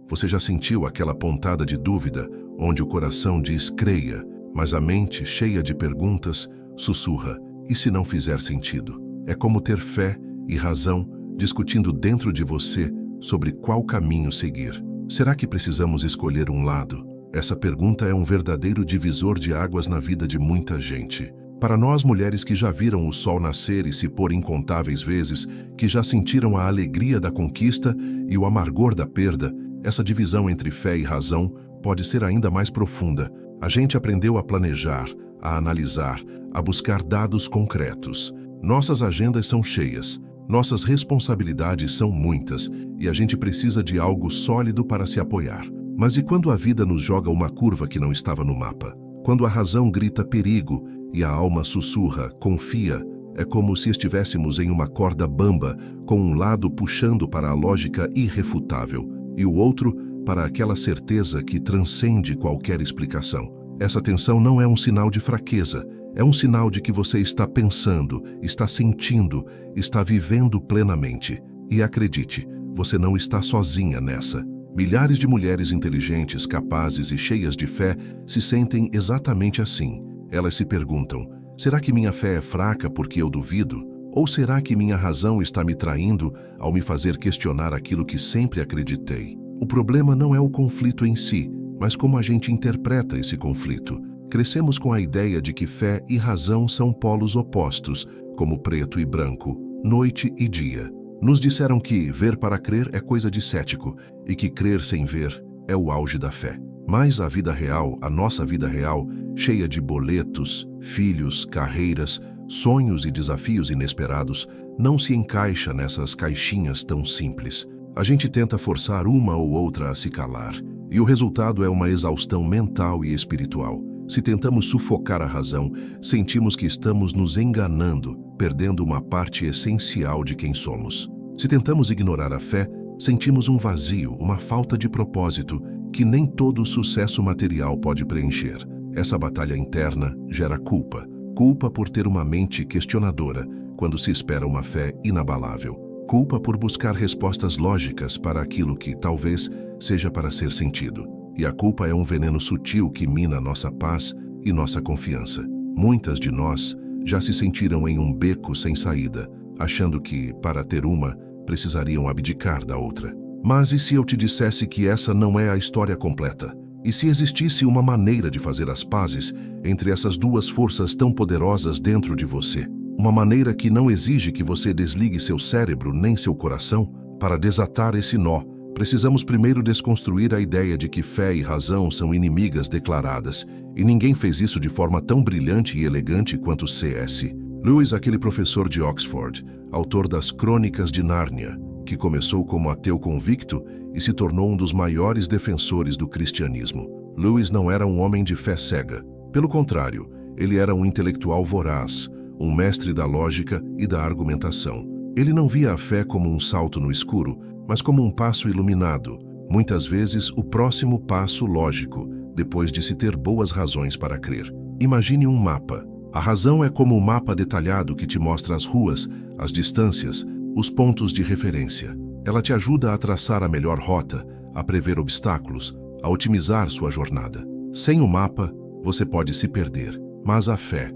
Você já sentiu aquela pontada de dúvida, onde o coração diz creia, mas a mente, cheia de perguntas, sussurra, e se não fizer sentido? É como ter fé e razão discutindo dentro de você sobre qual caminho seguir. Será que precisamos escolher um lado? Essa pergunta é um verdadeiro divisor de águas na vida de muita gente. Para nós, mulheres que já viram o sol nascer e se pôr incontáveis vezes, que já sentiram a alegria da conquista e o amargor da perda, essa divisão entre fé e razão pode ser ainda mais profunda. A gente aprendeu a planejar, a analisar, a buscar dados concretos. Nossas agendas são cheias, nossas responsabilidades são muitas e a gente precisa de algo sólido para se apoiar. Mas e quando a vida nos joga uma curva que não estava no mapa? Quando a razão grita perigo e a alma sussurra, confia, é como se estivéssemos em uma corda bamba, com um lado puxando para a lógica irrefutável e o outro para aquela certeza que transcende qualquer explicação. Essa tensão não é um sinal de fraqueza, é um sinal de que você está pensando, está sentindo, está vivendo plenamente. E acredite, você não está sozinha nessa. Milhares de mulheres inteligentes, capazes e cheias de fé se sentem exatamente assim. Elas se perguntam, será que minha fé é fraca porque eu duvido? Ou será que minha razão está me traindo ao me fazer questionar aquilo que sempre acreditei? O problema não é o conflito em si, mas como a gente interpreta esse conflito. Crescemos com a ideia de que fé e razão são polos opostos, como preto e branco, noite e dia. Nos disseram que ver para crer é coisa de cético e que crer sem ver é o auge da fé. Mas a vida real, a nossa vida real, cheia de boletos, filhos, carreiras, sonhos e desafios inesperados, não se encaixa nessas caixinhas tão simples. A gente tenta forçar uma ou outra a se calar, e o resultado é uma exaustão mental e espiritual. Se tentamos sufocar a razão, sentimos que estamos nos enganando, perdendo uma parte essencial de quem somos. Se tentamos ignorar a fé, sentimos um vazio, uma falta de propósito, que nem todo o sucesso material pode preencher. Essa batalha interna gera culpa. Culpa por ter uma mente questionadora, quando se espera uma fé inabalável. Culpa por buscar respostas lógicas para aquilo que, talvez, seja para ser sentido. E a culpa é um veneno sutil que mina nossa paz e nossa confiança. Muitas de nós já se sentiram em um beco sem saída, achando que, para ter uma, precisariam abdicar da outra. Mas e se eu te dissesse que essa não é a história completa? E se existisse uma maneira de fazer as pazes entre essas duas forças tão poderosas dentro de você? Uma maneira que não exige que você desligue seu cérebro nem seu coração? Para desatar esse nó, precisamos primeiro desconstruir a ideia de que fé e razão são inimigas declaradas, e ninguém fez isso de forma tão brilhante e elegante quanto C.S. Lewis, aquele professor de Oxford, autor das Crônicas de Nárnia, que começou como ateu convicto e se tornou um dos maiores defensores do cristianismo. Lewis não era um homem de fé cega. Pelo contrário, ele era um intelectual voraz, um mestre da lógica e da argumentação. Ele não via a fé como um salto no escuro, mas como um passo iluminado, muitas vezes o próximo passo lógico, depois de se ter boas razões para crer. Imagine um mapa. A razão é como um mapa detalhado que te mostra as ruas, as distâncias, os pontos de referência. Ela te ajuda a traçar a melhor rota, a prever obstáculos, a otimizar sua jornada. Sem o mapa, você pode se perder. Mas a fé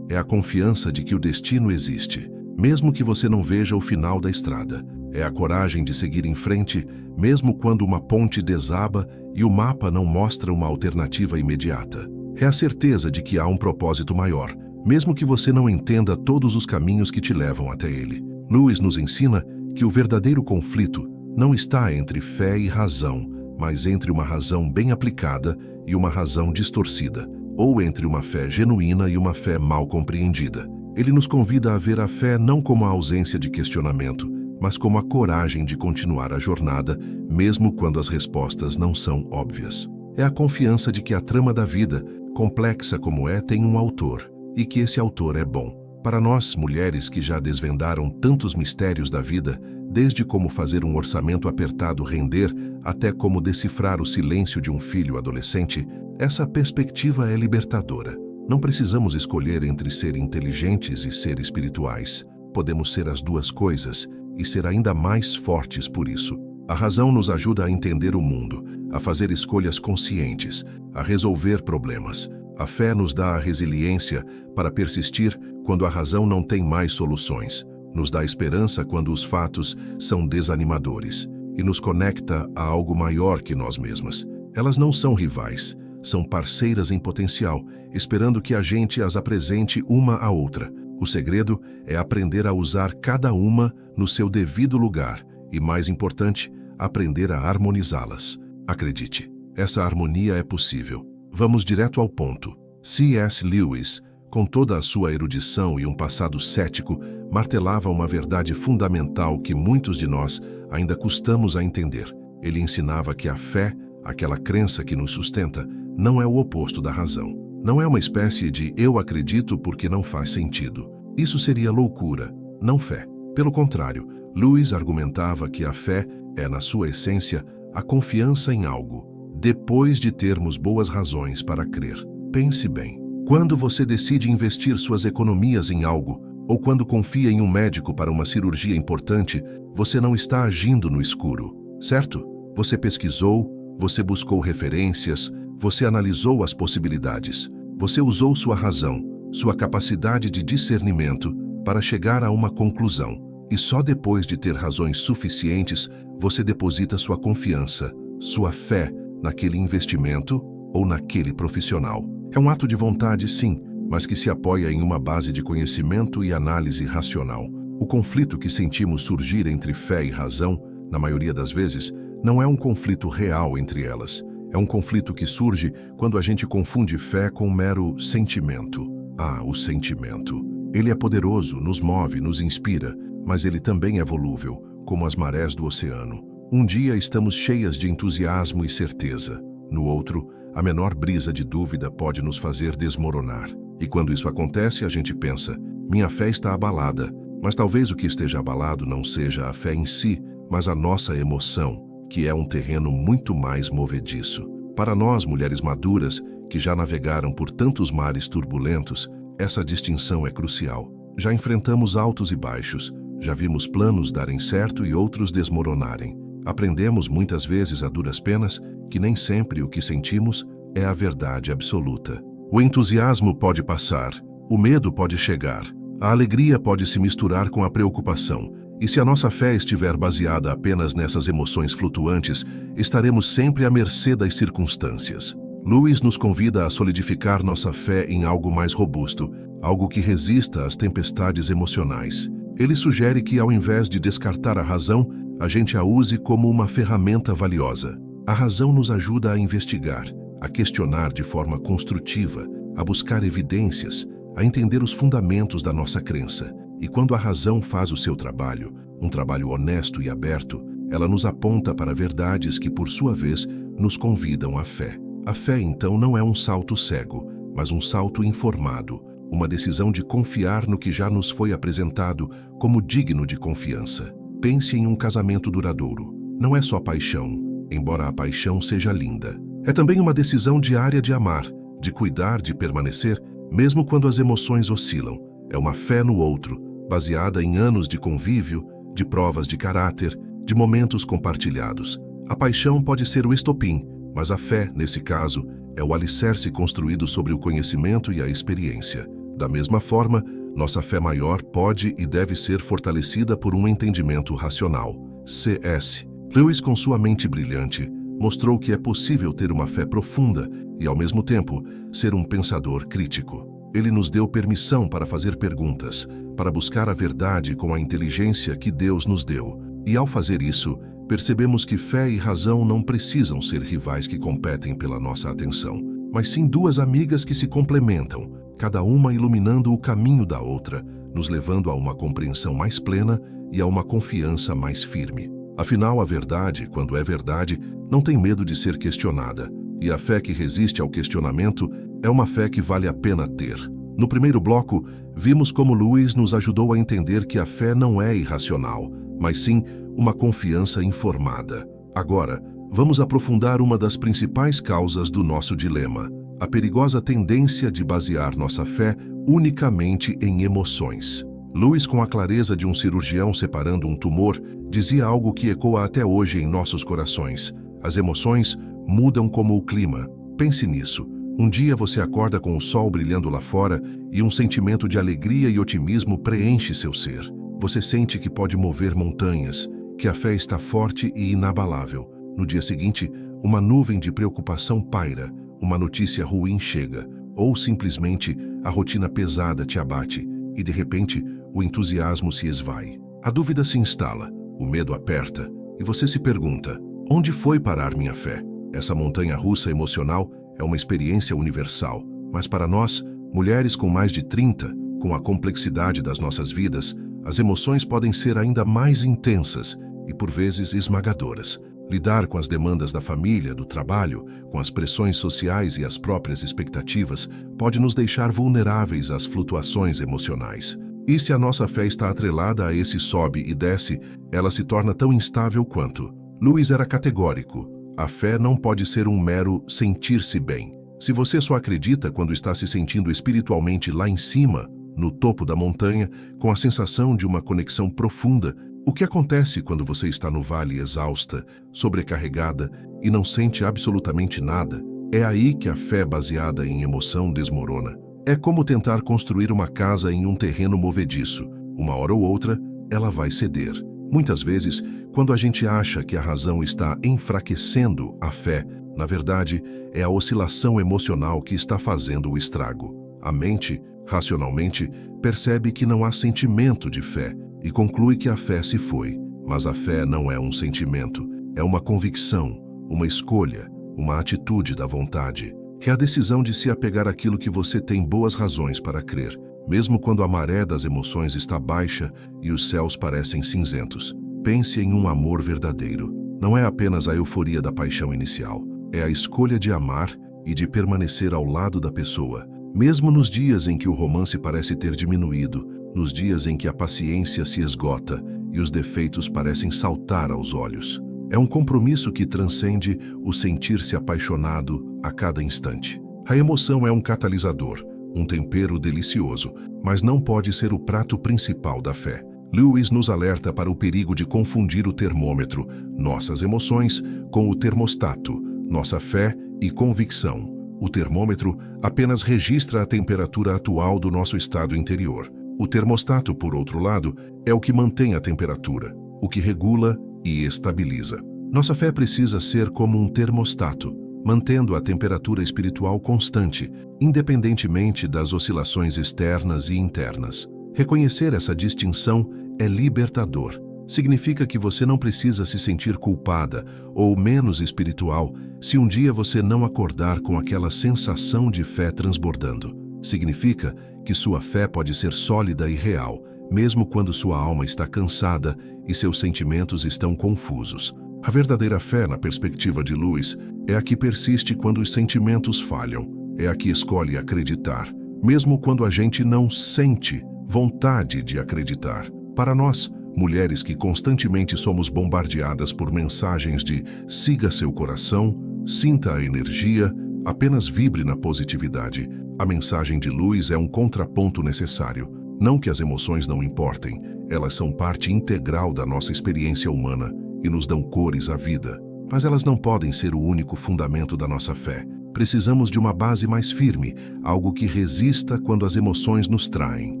é a confiança de que o destino existe, mesmo que você não veja o final da estrada. É a coragem de seguir em frente, mesmo quando uma ponte desaba e o mapa não mostra uma alternativa imediata. É a certeza de que há um propósito maior, mesmo que você não entenda todos os caminhos que te levam até ele. Lewis nos ensina que o verdadeiro conflito não está entre fé e razão, mas entre uma razão bem aplicada e uma razão distorcida, ou entre uma fé genuína e uma fé mal compreendida. Ele nos convida a ver a fé não como a ausência de questionamento, mas como a coragem de continuar a jornada, mesmo quando as respostas não são óbvias. É a confiança de que a trama da vida, complexa como é, tem um autor, e que esse autor é bom. Para nós, mulheres que já desvendaram tantos mistérios da vida, desde como fazer um orçamento apertado render, até como decifrar o silêncio de um filho adolescente, essa perspectiva é libertadora. Não precisamos escolher entre ser inteligentes e ser espirituais. Podemos ser as duas coisas e ser ainda mais fortes por isso. A razão nos ajuda a entender o mundo, a fazer escolhas conscientes, a resolver problemas. A fé nos dá a resiliência para persistir quando a razão não tem mais soluções. Nos dá esperança quando os fatos são desanimadores e nos conecta a algo maior que nós mesmas. Elas não são rivais, são parceiras em potencial, esperando que a gente as apresente uma à outra. O segredo é aprender a usar cada uma no seu devido lugar e, mais importante, aprender a harmonizá-las. Acredite, essa harmonia é possível. Vamos direto ao ponto. C.S. Lewis, com toda a sua erudição e um passado cético, martelava uma verdade fundamental que muitos de nós ainda custamos a entender. Ele ensinava que a fé, aquela crença que nos sustenta, não é o oposto da razão. Não é uma espécie de eu acredito porque não faz sentido. Isso seria loucura, não fé. Pelo contrário, Lewis argumentava que a fé é, na sua essência, a confiança em algo, depois de termos boas razões para crer. Pense bem. Quando você decide investir suas economias em algo, ou quando confia em um médico para uma cirurgia importante, você não está agindo no escuro, certo? Você pesquisou, você buscou referências, você analisou as possibilidades. Você usou sua razão, sua capacidade de discernimento para chegar a uma conclusão. E só depois de ter razões suficientes, você deposita sua confiança, sua fé naquele investimento ou naquele profissional. É um ato de vontade, sim, mas que se apoia em uma base de conhecimento e análise racional. O conflito que sentimos surgir entre fé e razão, na maioria das vezes, não é um conflito real entre elas. É um conflito que surge quando a gente confunde fé com um mero sentimento. Ah, o sentimento. Ele é poderoso, nos move, nos inspira, mas ele também é volúvel, como as marés do oceano. Um dia estamos cheias de entusiasmo e certeza. No outro, a menor brisa de dúvida pode nos fazer desmoronar. E quando isso acontece, a gente pensa, minha fé está abalada. Mas talvez o que esteja abalado não seja a fé em si, mas a nossa emoção, que é um terreno muito mais movediço. Para nós, mulheres maduras, que já navegaram por tantos mares turbulentos, essa distinção é crucial. Já enfrentamos altos e baixos, já vimos planos darem certo e outros desmoronarem. Aprendemos muitas vezes a duras penas que nem sempre o que sentimos é a verdade absoluta. O entusiasmo pode passar, o medo pode chegar, a alegria pode se misturar com a preocupação. E se a nossa fé estiver baseada apenas nessas emoções flutuantes, estaremos sempre à mercê das circunstâncias. Lewis nos convida a solidificar nossa fé em algo mais robusto, algo que resista às tempestades emocionais. Ele sugere que, ao invés de descartar a razão, a gente a use como uma ferramenta valiosa. A razão nos ajuda a investigar, a questionar de forma construtiva, a buscar evidências, a entender os fundamentos da nossa crença. E quando a razão faz o seu trabalho, um trabalho honesto e aberto, ela nos aponta para verdades que, por sua vez, nos convidam à fé. A fé, então, não é um salto cego, mas um salto informado, uma decisão de confiar no que já nos foi apresentado como digno de confiança. Pense em um casamento duradouro. Não é só paixão, embora a paixão seja linda. É também uma decisão diária de amar, de cuidar, de permanecer, mesmo quando as emoções oscilam. É uma fé no outro, baseada em anos de convívio, de provas de caráter, de momentos compartilhados. A paixão pode ser o estopim, mas a fé, nesse caso, é o alicerce construído sobre o conhecimento e a experiência. Da mesma forma, nossa fé maior pode e deve ser fortalecida por um entendimento racional. C.S. Lewis, com sua mente brilhante, mostrou que é possível ter uma fé profunda e, ao mesmo tempo, ser um pensador crítico. Ele nos deu permissão para fazer perguntas, para buscar a verdade com a inteligência que Deus nos deu. E, ao fazer isso, percebemos que fé e razão não precisam ser rivais que competem pela nossa atenção, mas sim duas amigas que se complementam, cada uma iluminando o caminho da outra, nos levando a uma compreensão mais plena e a uma confiança mais firme. Afinal, a verdade, quando é verdade, não tem medo de ser questionada, e a fé que resiste ao questionamento é uma fé que vale a pena ter. No primeiro bloco, vimos como Lewis nos ajudou a entender que a fé não é irracional, mas sim uma confiança informada. Agora, vamos aprofundar uma das principais causas do nosso dilema: a perigosa tendência de basear nossa fé unicamente em emoções. Lewis, com a clareza de um cirurgião separando um tumor, dizia algo que ecoa até hoje em nossos corações. As emoções mudam como o clima. Pense nisso. Um dia você acorda com o sol brilhando lá fora e um sentimento de alegria e otimismo preenche seu ser. Você sente que pode mover montanhas, que a fé está forte e inabalável. No dia seguinte, uma nuvem de preocupação paira, uma notícia ruim chega, ou simplesmente a rotina pesada te abate e, de repente, o entusiasmo se esvai. A dúvida se instala, o medo aperta e você se pergunta: onde foi parar minha fé? Essa montanha-russa emocional é uma experiência universal, mas para nós, mulheres com mais de 30, com a complexidade das nossas vidas, as emoções podem ser ainda mais intensas e, por vezes, esmagadoras. Lidar com as demandas da família, do trabalho, com as pressões sociais e as próprias expectativas pode nos deixar vulneráveis às flutuações emocionais. E se a nossa fé está atrelada a esse sobe e desce, ela se torna tão instável quanto. Lewis era categórico. A fé não pode ser um mero sentir-se bem. Se você só acredita quando está se sentindo espiritualmente lá em cima, no topo da montanha, com a sensação de uma conexão profunda, o que acontece quando você está no vale exausta, sobrecarregada e não sente absolutamente nada? É aí que a fé baseada em emoção desmorona. É como tentar construir uma casa em um terreno movediço. Uma hora ou outra, ela vai ceder. Muitas vezes, quando a gente acha que a razão está enfraquecendo a fé, na verdade, é a oscilação emocional que está fazendo o estrago. A mente, racionalmente, percebe que não há sentimento de fé e conclui que a fé se foi. Mas a fé não é um sentimento, é uma convicção, uma escolha, uma atitude da vontade. É a decisão de se apegar àquilo que você tem boas razões para crer, mesmo quando a maré das emoções está baixa e os céus parecem cinzentos. Pense em um amor verdadeiro. Não é apenas a euforia da paixão inicial, é a escolha de amar e de permanecer ao lado da pessoa, mesmo nos dias em que o romance parece ter diminuído, nos dias em que a paciência se esgota e os defeitos parecem saltar aos olhos. É um compromisso que transcende o sentir-se apaixonado a cada instante. A emoção é um catalisador, um tempero delicioso, mas não pode ser o prato principal da fé. Lewis nos alerta para o perigo de confundir o termômetro, nossas emoções, com o termostato, nossa fé e convicção. O termômetro apenas registra a temperatura atual do nosso estado interior. O termostato, por outro lado, é o que mantém a temperatura, o que regula e estabiliza. Nossa fé precisa ser como um termostato, mantendo a temperatura espiritual constante, independentemente das oscilações externas e internas. Reconhecer essa distinção é libertador. Significa que você não precisa se sentir culpada ou menos espiritual se um dia você não acordar com aquela sensação de fé transbordando. Significa que sua fé pode ser sólida e real, mesmo quando sua alma está cansada e seus sentimentos estão confusos. A verdadeira fé, na perspectiva de Lewis, é a que persiste quando os sentimentos falham, é a que escolhe acreditar, mesmo quando a gente não sente vontade de acreditar. Para nós, mulheres que constantemente somos bombardeadas por mensagens de siga seu coração, sinta a energia, apenas vibre na positividade, a mensagem de Lewis é um contraponto necessário. Não que as emoções não importem, elas são parte integral da nossa experiência humana e nos dão cores à vida. Mas elas não podem ser o único fundamento da nossa fé. Precisamos de uma base mais firme, algo que resista quando as emoções nos traem.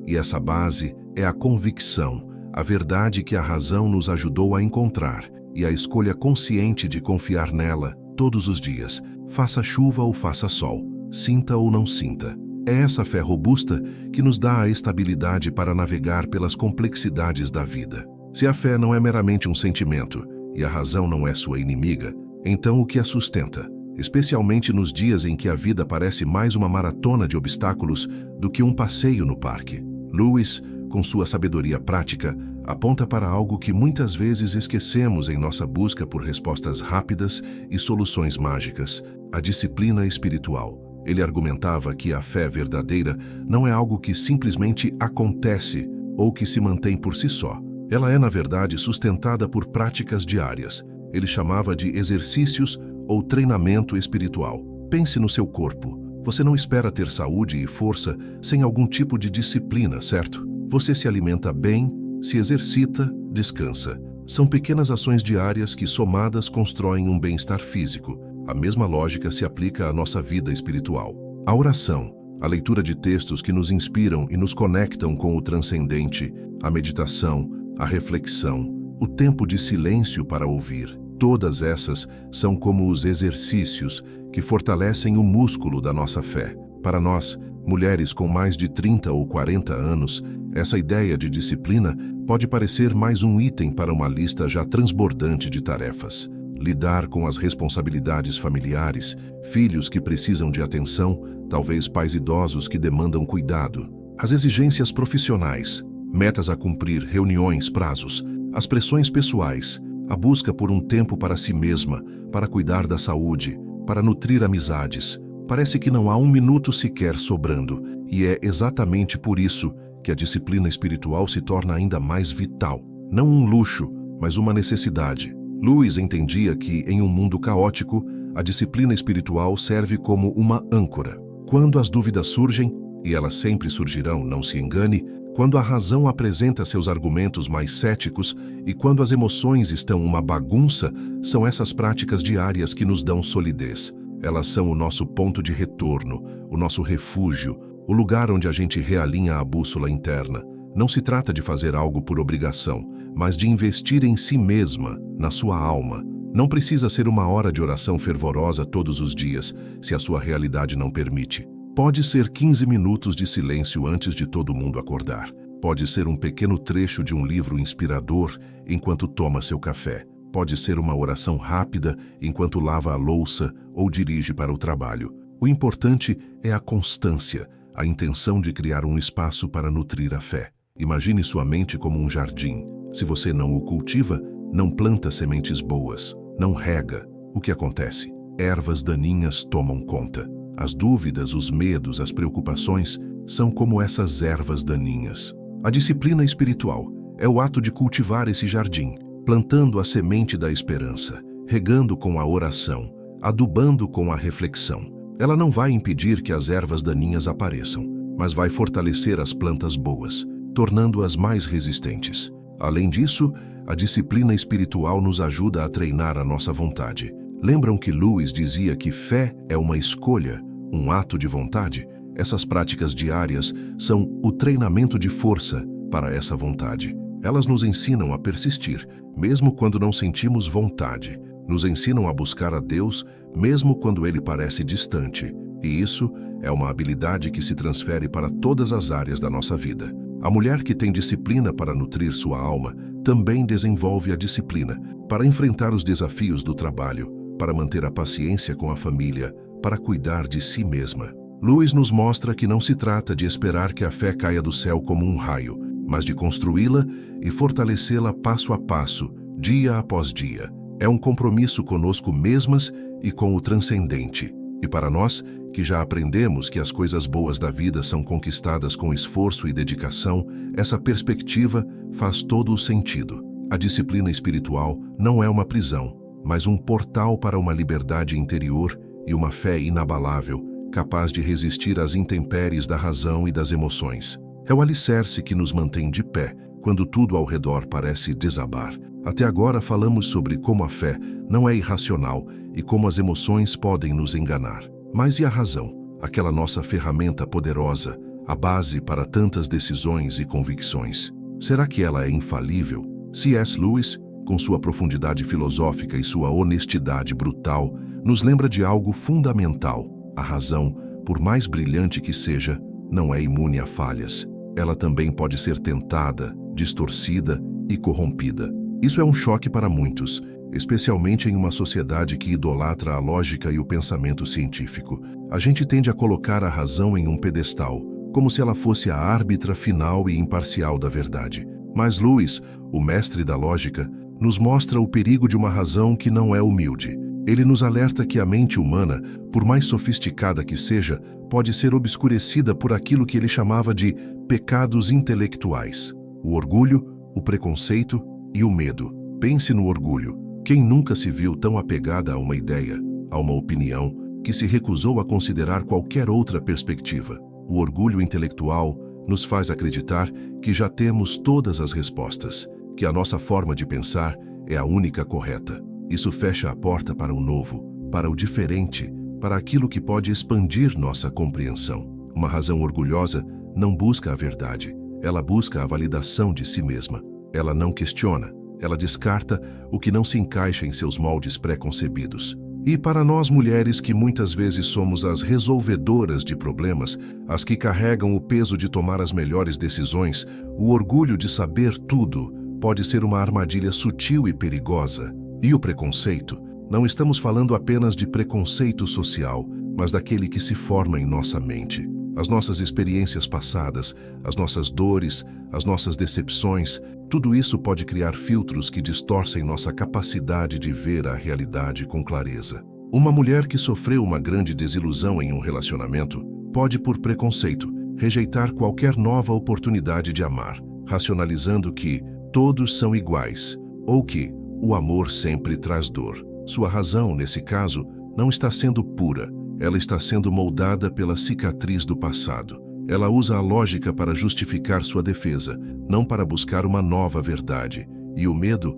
E essa base é a convicção, a verdade que a razão nos ajudou a encontrar e a escolha consciente de confiar nela todos os dias, faça chuva ou faça sol, sinta ou não sinta. É essa fé robusta que nos dá a estabilidade para navegar pelas complexidades da vida. Se a fé não é meramente um sentimento e a razão não é sua inimiga, então o que a sustenta? Especialmente nos dias em que a vida parece mais uma maratona de obstáculos do que um passeio no parque. Lewis, com sua sabedoria prática, aponta para algo que muitas vezes esquecemos em nossa busca por respostas rápidas e soluções mágicas: a disciplina espiritual. Ele argumentava que a fé verdadeira não é algo que simplesmente acontece ou que se mantém por si só. Ela é, na verdade, sustentada por práticas diárias. Ele chamava de exercícios ou treinamento espiritual. Pense no seu corpo. Você não espera ter saúde e força sem algum tipo de disciplina, certo? Você se alimenta bem, se exercita, descansa. São pequenas ações diárias que, somadas, constroem um bem-estar físico. A mesma lógica se aplica à nossa vida espiritual. A oração, a leitura de textos que nos inspiram e nos conectam com o transcendente, a meditação, a reflexão, o tempo de silêncio para ouvir. Todas essas são como os exercícios que fortalecem o músculo da nossa fé. Para nós, mulheres com mais de 30 ou 40 anos, essa ideia de disciplina pode parecer mais um item para uma lista já transbordante de tarefas. Lidar com as responsabilidades familiares, filhos que precisam de atenção, talvez pais idosos que demandam cuidado, as exigências profissionais, metas a cumprir, reuniões, prazos, as pressões pessoais, a busca por um tempo para si mesma, para cuidar da saúde, para nutrir amizades. Parece que não há um minuto sequer sobrando, e é exatamente por isso que a disciplina espiritual se torna ainda mais vital. Não um luxo, mas uma necessidade. Lewis entendia que, em um mundo caótico, a disciplina espiritual serve como uma âncora. Quando as dúvidas surgem, e elas sempre surgirão, não se engane, quando a razão apresenta seus argumentos mais céticos e quando as emoções estão uma bagunça, são essas práticas diárias que nos dão solidez. Elas são o nosso ponto de retorno, o nosso refúgio, o lugar onde a gente realinha a bússola interna. Não se trata de fazer algo por obrigação, mas de investir em si mesma, na sua alma. Não precisa ser uma hora de oração fervorosa todos os dias, se a sua realidade não permite. Pode ser 15 minutos de silêncio antes de todo mundo acordar. Pode ser um pequeno trecho de um livro inspirador enquanto toma seu café. Pode ser uma oração rápida enquanto lava a louça ou dirige para o trabalho. O importante é a constância, a intenção de criar um espaço para nutrir a fé. Imagine sua mente como um jardim. Se você não o cultiva, não planta sementes boas, não rega. O que acontece? Ervas daninhas tomam conta. As dúvidas, os medos, as preocupações são como essas ervas daninhas. A disciplina espiritual é o ato de cultivar esse jardim, plantando a semente da esperança, regando com a oração, adubando com a reflexão. Ela não vai impedir que as ervas daninhas apareçam, mas vai fortalecer as plantas boas, tornando-as mais resistentes. Além disso, a disciplina espiritual nos ajuda a treinar a nossa vontade. Lembram que Lewis dizia que fé é uma escolha, um ato de vontade? Essas práticas diárias são o treinamento de força para essa vontade. Elas nos ensinam a persistir, mesmo quando não sentimos vontade. Nos ensinam a buscar a Deus, mesmo quando Ele parece distante. E isso é uma habilidade que se transfere para todas as áreas da nossa vida. A mulher que tem disciplina para nutrir sua alma também desenvolve a disciplina para enfrentar os desafios do trabalho, para manter a paciência com a família, para cuidar de si mesma. Lewis nos mostra que não se trata de esperar que a fé caia do céu como um raio, mas de construí-la e fortalecê-la passo a passo, dia após dia. É um compromisso conosco mesmas e com o transcendente. E para nós, que já aprendemos que as coisas boas da vida são conquistadas com esforço e dedicação, essa perspectiva faz todo o sentido. A disciplina espiritual não é uma prisão, mas um portal para uma liberdade interior e uma fé inabalável, capaz de resistir às intempéries da razão e das emoções. É o alicerce que nos mantém de pé, quando tudo ao redor parece desabar. Até agora falamos sobre como a fé não é irracional e como as emoções podem nos enganar. Mas e a razão? Aquela nossa ferramenta poderosa, a base para tantas decisões e convicções. Será que ela é infalível? C.S. Lewis, com sua profundidade filosófica e sua honestidade brutal, nos lembra de algo fundamental. A razão, por mais brilhante que seja, não é imune a falhas. Ela também pode ser tentada, distorcida e corrompida. Isso é um choque para muitos, especialmente em uma sociedade que idolatra a lógica e o pensamento científico. A gente tende a colocar a razão em um pedestal, como se ela fosse a árbitra final e imparcial da verdade. Mas Lewis, o mestre da lógica, nos mostra o perigo de uma razão que não é humilde. Ele nos alerta que a mente humana, por mais sofisticada que seja, pode ser obscurecida por aquilo que ele chamava de pecados intelectuais: o orgulho, o preconceito e o medo. Pense no orgulho. Quem nunca se viu tão apegada a uma ideia, a uma opinião, que se recusou a considerar qualquer outra perspectiva? O orgulho intelectual nos faz acreditar que já temos todas as respostas, que a nossa forma de pensar é a única correta. Isso fecha a porta para o novo, para o diferente, para aquilo que pode expandir nossa compreensão. Uma razão orgulhosa não busca a verdade, ela busca a validação de si mesma. Ela não questiona, ela descarta o que não se encaixa em seus moldes pré-concebidos. E para nós mulheres que muitas vezes somos as resolvedoras de problemas, as que carregam o peso de tomar as melhores decisões, o orgulho de saber tudo pode ser uma armadilha sutil e perigosa. E o preconceito? Não estamos falando apenas de preconceito social, mas daquele que se forma em nossa mente. As nossas experiências passadas, as nossas dores, as nossas decepções, tudo isso pode criar filtros que distorcem nossa capacidade de ver a realidade com clareza. Uma mulher que sofreu uma grande desilusão em um relacionamento pode, por preconceito, rejeitar qualquer nova oportunidade de amar, racionalizando que todos são iguais ou que o amor sempre traz dor. Sua razão, nesse caso, não está sendo pura, ela está sendo moldada pela cicatriz do passado. Ela usa a lógica para justificar sua defesa, não para buscar uma nova verdade. E o medo?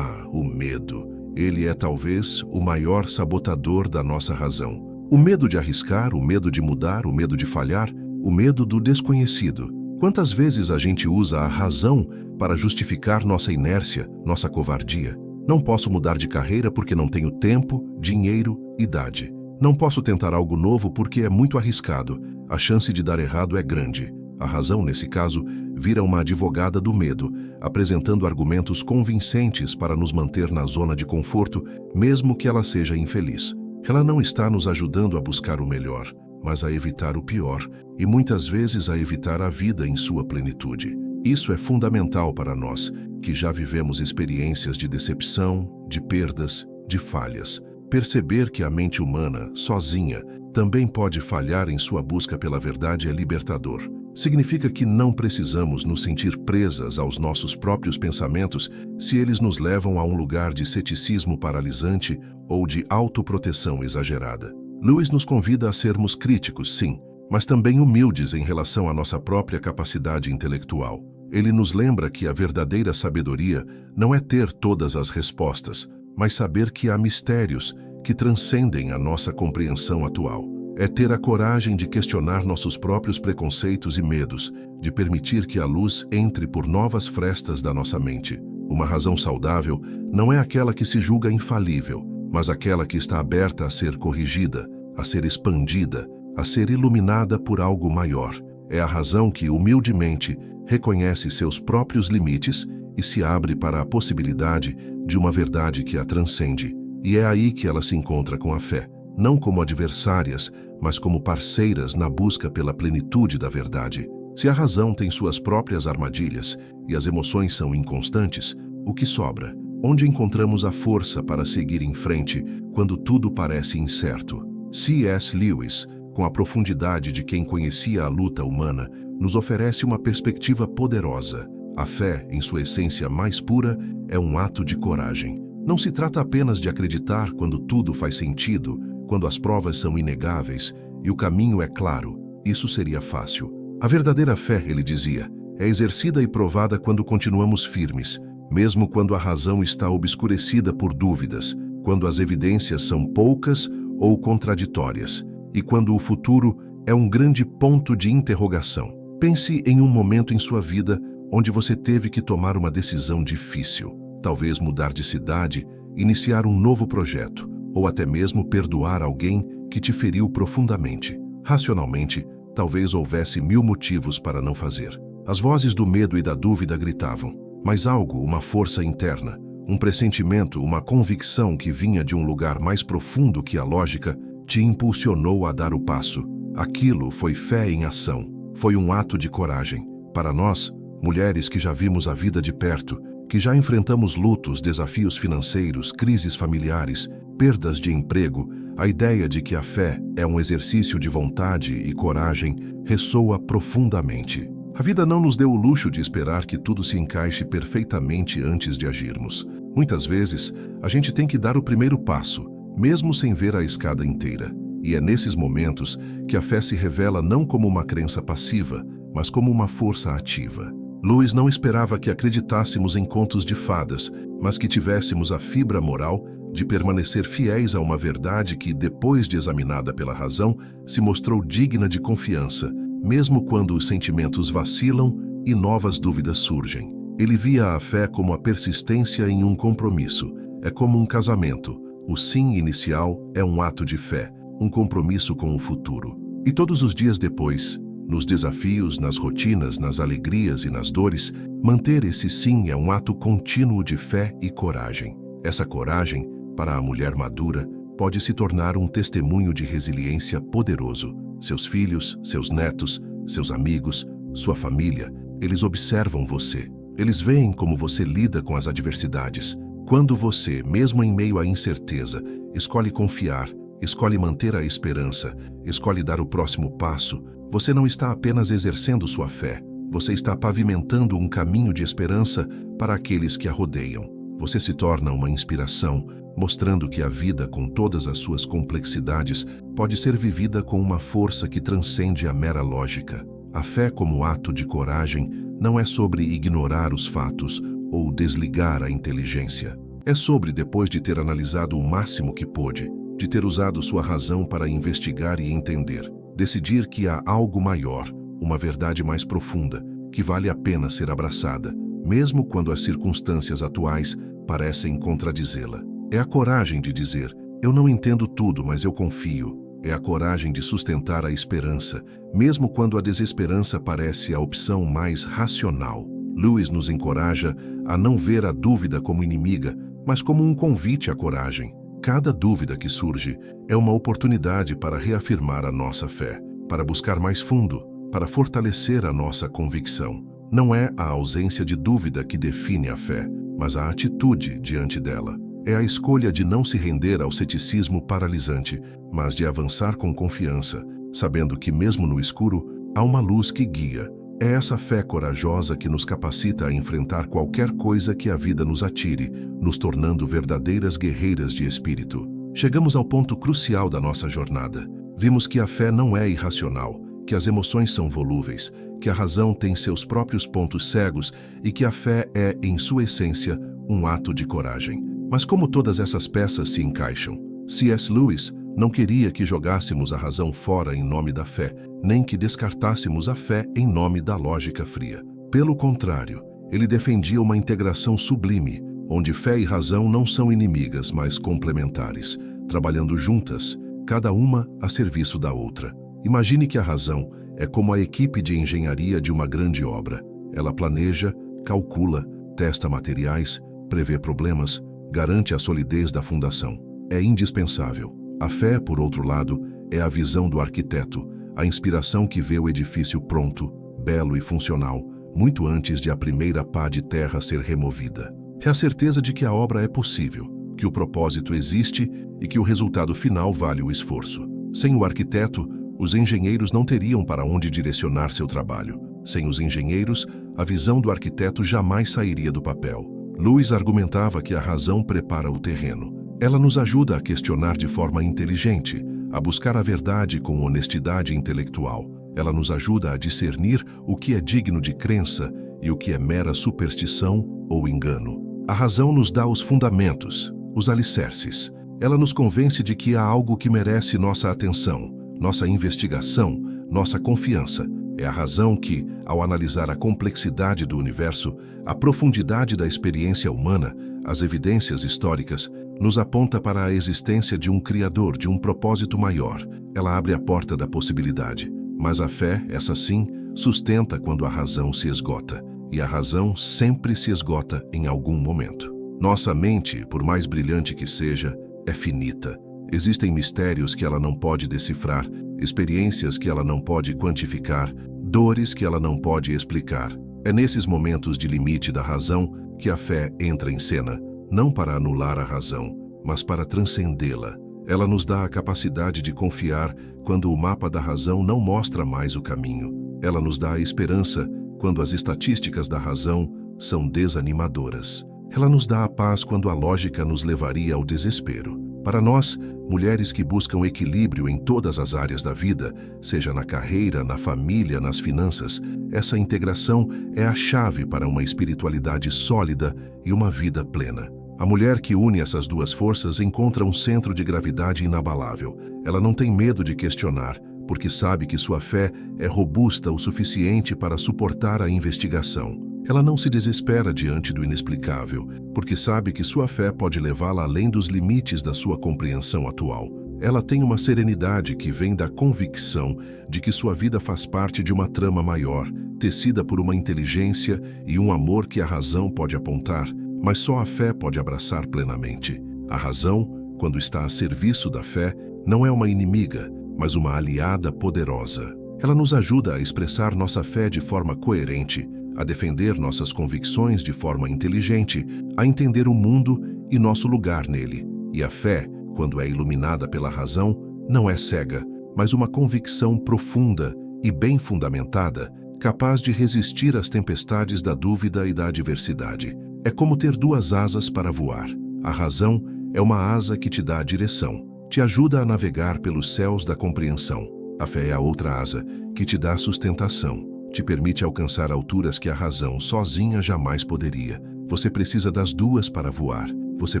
O medo. Ele é talvez o maior sabotador da nossa razão. O medo de arriscar, o medo de mudar, o medo de falhar, o medo do desconhecido. Quantas vezes a gente usa a razão para justificar nossa inércia, nossa covardia? Não posso mudar de carreira porque não tenho tempo, dinheiro, idade. Não posso tentar algo novo porque é muito arriscado. A chance de dar errado é grande. A razão, nesse caso, vira uma advogada do medo, apresentando argumentos convincentes para nos manter na zona de conforto, mesmo que ela seja infeliz. Ela não está nos ajudando a buscar o melhor, mas a evitar o pior, e muitas vezes a evitar a vida em sua plenitude. Isso é fundamental para nós, que já vivemos experiências de decepção, de perdas, de falhas. Perceber que a mente humana, sozinha, também pode falhar em sua busca pela verdade é libertador. Significa que não precisamos nos sentir presas aos nossos próprios pensamentos se eles nos levam a um lugar de ceticismo paralisante ou de autoproteção exagerada. Lewis nos convida a sermos críticos, sim, mas também humildes em relação à nossa própria capacidade intelectual. Ele nos lembra que a verdadeira sabedoria não é ter todas as respostas, mas saber que há mistérios que transcendem a nossa compreensão atual. É ter a coragem de questionar nossos próprios preconceitos e medos, de permitir que a luz entre por novas frestas da nossa mente. Uma razão saudável não é aquela que se julga infalível, mas aquela que está aberta a ser corrigida, a ser expandida, a ser iluminada por algo maior. É a razão que, humildemente, reconhece seus próprios limites e se abre para a possibilidade de uma verdade que a transcende. E é aí que ela se encontra com a fé, não como adversárias, mas como parceiras na busca pela plenitude da verdade. Se a razão tem suas próprias armadilhas e as emoções são inconstantes, o que sobra? Onde encontramos a força para seguir em frente quando tudo parece incerto? C.S. Lewis, com a profundidade de quem conhecia a luta humana, nos oferece uma perspectiva poderosa. A fé, em sua essência mais pura, é um ato de coragem. Não se trata apenas de acreditar quando tudo faz sentido, quando as provas são inegáveis e o caminho é claro. Isso seria fácil. A verdadeira fé, ele dizia, é exercida e provada quando continuamos firmes, mesmo quando a razão está obscurecida por dúvidas, quando as evidências são poucas ou contraditórias, e quando o futuro é um grande ponto de interrogação. Pense em um momento em sua vida onde você teve que tomar uma decisão difícil. Talvez mudar de cidade, iniciar um novo projeto, ou até mesmo perdoar alguém que te feriu profundamente. Racionalmente, talvez houvesse 1000 motivos para não fazer. As vozes do medo e da dúvida gritavam, mas algo, uma força interna, um pressentimento, uma convicção que vinha de um lugar mais profundo que a lógica, te impulsionou a dar o passo. Aquilo foi fé em ação, foi um ato de coragem. Para nós, mulheres que já vimos a vida de perto, que já enfrentamos lutos, desafios financeiros, crises familiares, perdas de emprego, a ideia de que a fé é um exercício de vontade e coragem ressoa profundamente. A vida não nos deu o luxo de esperar que tudo se encaixe perfeitamente antes de agirmos. Muitas vezes, a gente tem que dar o primeiro passo, mesmo sem ver a escada inteira. E é nesses momentos que a fé se revela não como uma crença passiva, mas como uma força ativa. Lewis não esperava que acreditássemos em contos de fadas, mas que tivéssemos a fibra moral de permanecer fiéis a uma verdade que, depois de examinada pela razão, se mostrou digna de confiança, mesmo quando os sentimentos vacilam e novas dúvidas surgem. Ele via a fé como a persistência em um compromisso. É como um casamento. O sim inicial é um ato de fé, um compromisso com o futuro. E todos os dias depois, nos desafios, nas rotinas, nas alegrias e nas dores, manter esse sim é um ato contínuo de fé e coragem. Essa coragem, para a mulher madura, pode se tornar um testemunho de resiliência poderoso. Seus filhos, seus netos, seus amigos, sua família, eles observam você. Eles veem como você lida com as adversidades. Quando você, mesmo em meio à incerteza, escolhe confiar, escolhe manter a esperança, escolhe dar o próximo passo, você não está apenas exercendo sua fé, você está pavimentando um caminho de esperança para aqueles que a rodeiam. Você se torna uma inspiração, mostrando que a vida, com todas as suas complexidades, pode ser vivida com uma força que transcende a mera lógica. A fé como ato de coragem não é sobre ignorar os fatos ou desligar a inteligência. É sobre, depois de ter analisado o máximo que pôde, de ter usado sua razão para investigar e entender, decidir que há algo maior, uma verdade mais profunda, que vale a pena ser abraçada, mesmo quando as circunstâncias atuais parecem contradizê-la. É a coragem de dizer, eu não entendo tudo, mas eu confio. É a coragem de sustentar a esperança, mesmo quando a desesperança parece a opção mais racional. Lewis nos encoraja a não ver a dúvida como inimiga, mas como um convite à coragem. Cada dúvida que surge é uma oportunidade para reafirmar a nossa fé, para buscar mais fundo, para fortalecer a nossa convicção. Não é a ausência de dúvida que define a fé, mas a atitude diante dela. É a escolha de não se render ao ceticismo paralisante, mas de avançar com confiança, sabendo que mesmo no escuro, há uma luz que guia. É essa fé corajosa que nos capacita a enfrentar qualquer coisa que a vida nos atire, nos tornando verdadeiras guerreiras de espírito. Chegamos ao ponto crucial da nossa jornada. Vimos que a fé não é irracional, que as emoções são volúveis, que a razão tem seus próprios pontos cegos e que a fé é, em sua essência, um ato de coragem. Mas como todas essas peças se encaixam? C.S. Lewis não queria que jogássemos a razão fora em nome da fé, nem que descartássemos a fé em nome da lógica fria. Pelo contrário, ele defendia uma integração sublime, onde fé e razão não são inimigas, mas complementares, trabalhando juntas, cada uma a serviço da outra. Imagine que a razão é como a equipe de engenharia de uma grande obra. Ela planeja, calcula, testa materiais, prevê problemas, garante a solidez da fundação. É indispensável. A fé, por outro lado, é a visão do arquiteto, a inspiração que vê o edifício pronto, belo e funcional, muito antes de a primeira pá de terra ser removida. É a certeza de que a obra é possível, que o propósito existe e que o resultado final vale o esforço. Sem o arquiteto, os engenheiros não teriam para onde direcionar seu trabalho. Sem os engenheiros, a visão do arquiteto jamais sairia do papel. Lewis argumentava que a razão prepara o terreno. Ela nos ajuda a questionar de forma inteligente, a buscar a verdade com honestidade intelectual. Ela nos ajuda a discernir o que é digno de crença e o que é mera superstição ou engano. A razão nos dá os fundamentos, os alicerces. Ela nos convence de que há algo que merece nossa atenção, nossa investigação, nossa confiança. É a razão que, ao analisar a complexidade do universo, a profundidade da experiência humana, as evidências históricas, nos aponta para a existência de um Criador, de um propósito maior. Ela abre a porta da possibilidade. Mas a fé, essa sim, sustenta quando a razão se esgota. E a razão sempre se esgota em algum momento. Nossa mente, por mais brilhante que seja, é finita. Existem mistérios que ela não pode decifrar, experiências que ela não pode quantificar, dores que ela não pode explicar. É nesses momentos de limite da razão que a fé entra em cena, não para anular a razão, mas para transcendê-la. Ela nos dá a capacidade de confiar quando o mapa da razão não mostra mais o caminho. Ela nos dá a esperança quando as estatísticas da razão são desanimadoras. Ela nos dá a paz quando a lógica nos levaria ao desespero. Para nós, mulheres que buscam equilíbrio em todas as áreas da vida, seja na carreira, na família, nas finanças, essa integração é a chave para uma espiritualidade sólida e uma vida plena. A mulher que une essas duas forças encontra um centro de gravidade inabalável. Ela não tem medo de questionar, porque sabe que sua fé é robusta o suficiente para suportar a investigação. Ela não se desespera diante do inexplicável, porque sabe que sua fé pode levá-la além dos limites da sua compreensão atual. Ela tem uma serenidade que vem da convicção de que sua vida faz parte de uma trama maior, tecida por uma inteligência e um amor que a razão pode apontar, mas só a fé pode abraçar plenamente. A razão, quando está a serviço da fé, não é uma inimiga, mas uma aliada poderosa. Ela nos ajuda a expressar nossa fé de forma coerente, a defender nossas convicções de forma inteligente, a entender o mundo e nosso lugar nele. E a fé, quando é iluminada pela razão, não é cega, mas uma convicção profunda e bem fundamentada, capaz de resistir às tempestades da dúvida e da adversidade. É como ter duas asas para voar. A razão é uma asa que te dá a direção, te ajuda a navegar pelos céus da compreensão. A fé é a outra asa, que te dá a sustentação, te permite alcançar alturas que a razão sozinha jamais poderia. Você precisa das duas para voar. Você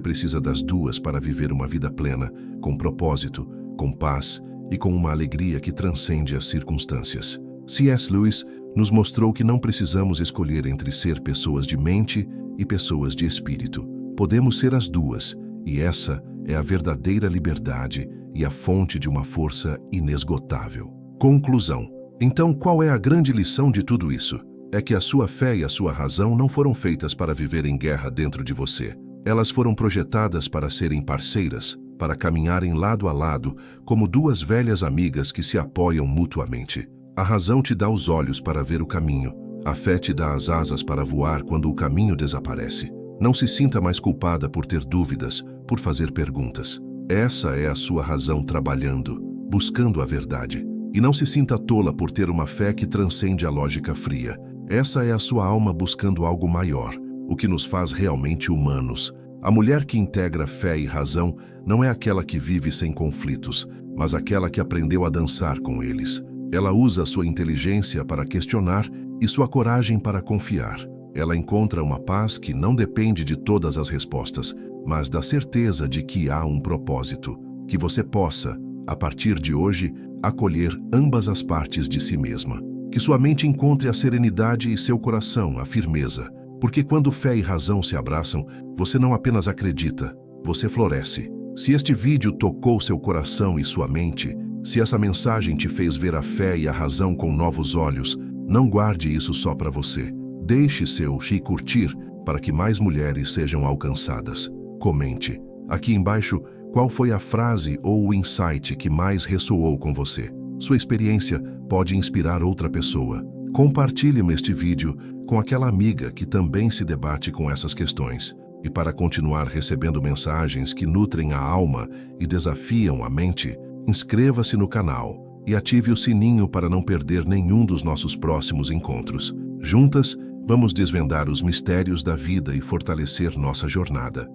precisa das duas para viver uma vida plena, com propósito, com paz e com uma alegria que transcende as circunstâncias. C.S. Lewis nos mostrou que não precisamos escolher entre ser pessoas de mente e pessoas de espírito. Podemos ser as duas, e essa é a verdadeira liberdade e a fonte de uma força inesgotável. Conclusão. Então, qual é a grande lição de tudo isso? É que a sua fé e a sua razão não foram feitas para viver em guerra dentro de você. Elas foram projetadas para serem parceiras, para caminharem lado a lado, como duas velhas amigas que se apoiam mutuamente. A razão te dá os olhos para ver o caminho. A fé te dá as asas para voar quando o caminho desaparece. Não se sinta mais culpada por ter dúvidas, por fazer perguntas. Essa é a sua razão trabalhando, buscando a verdade. E não se sinta tola por ter uma fé que transcende a lógica fria. Essa é a sua alma buscando algo maior, o que nos faz realmente humanos. A mulher que integra fé e razão não é aquela que vive sem conflitos, mas aquela que aprendeu a dançar com eles. Ela usa sua inteligência para questionar e sua coragem para confiar. Ela encontra uma paz que não depende de todas as respostas, mas da certeza de que há um propósito, que você possa, a partir de hoje, acolher ambas as partes de si mesma. Que sua mente encontre a serenidade e seu coração a firmeza, porque quando fé e razão se abraçam, você não apenas acredita, você floresce. Se este vídeo tocou seu coração e sua mente, se essa mensagem te fez ver a fé e a razão com novos olhos, não guarde isso só para você. Deixe seu curtir para que mais mulheres sejam alcançadas. Comente aqui embaixo qual foi a frase ou o insight que mais ressoou com você. Sua experiência pode inspirar outra pessoa. Compartilhe este vídeo com aquela amiga que também se debate com essas questões. E para continuar recebendo mensagens que nutrem a alma e desafiam a mente, inscreva-se no canal e ative o sininho para não perder nenhum dos nossos próximos encontros. Juntas, vamos desvendar os mistérios da vida e fortalecer nossa jornada.